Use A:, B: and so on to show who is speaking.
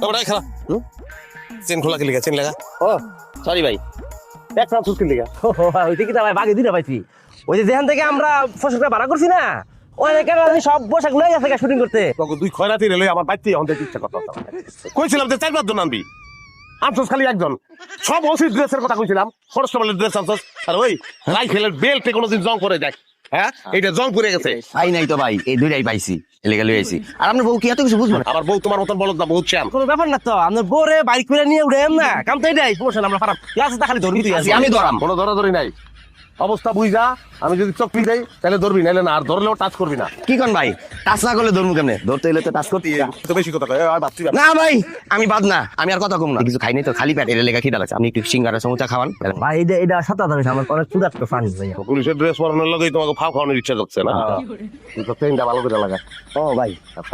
A: ওটাই খেলা চেন খোলা খেলি চেন লাগা
B: ও সরি ভাই
A: এক রাত সুস্কিল লিগা
B: ওইটা কি ভাই বাগে দিতে পাইছি ওই যে যেখান থেকে আমরা পোশাকটা ভাড়া করছি না ওই এখানে সব পোশাক লয়ে গেছে শুটিং করতে
A: তোকে দুই খয়রাতি রেলে আমার বাইতে অন্ধে ইচ্ছা করতে কইছিলাম যে 4-5 জন আনবি আনছস খালি একজন সব ওসি ড্রেসের কথা কইছিলাম ফরেস্টেবলের ড্রেস আনছস আর ওই রাইফেলের বেল্টে কোনোদিন জং করে দেখ হ্যাঁ এইটা জং করে গেছে
C: পাই নাই তো ভাই এই দুইটাই পাইছি এলাকা লই আইছি আর আপনার বউ কি এত কিছু বুঝবো না
A: আমার বউ তোমার মতন বলদ না বহুত চ্যাম
B: কোনো ব্যাপার না তো আপনার বোরে বাইক করে নিয়ে উড়েন না কাম তো এটাই প্রমোশন আমরা খারাপ ক্লাসে খালি ধরবি তুই আছি
C: আমি ধরাম
A: কোনো ধরাধরি নাই অবস্থা বুঝা আমি যদি চকলি দেই তাহলে ধরবি নাইলে না আর ধরলেও টাচ করবি না
C: কি কোন ভাই টাচ না করলে ধরমু কেমনে ধরতে হইলে তো টাচ করতেই হবে।
A: তো বেশি কথা কয় আর বাচ্চি
C: না ভাই আমি বাদ না আমি আর কথা কম না কিছু খাই নাই তো খালি পেট এর লেখা খিদা লাগছে আপনি একটু সিঙ্গারা সমুচা খাওয়ান
B: ভাই এটা সত্য কথা আমার অনেক ক্ষুধার্ত ফানি ভাই
A: পুলিশের ড্রেস পরানোর লগেই তোমাকে ফাও খাওয়ানোর ইচ্ছা করছে না তুই তো ট্রেনটা ভালো করে লাগা
C: ও ভাই
A: কাজ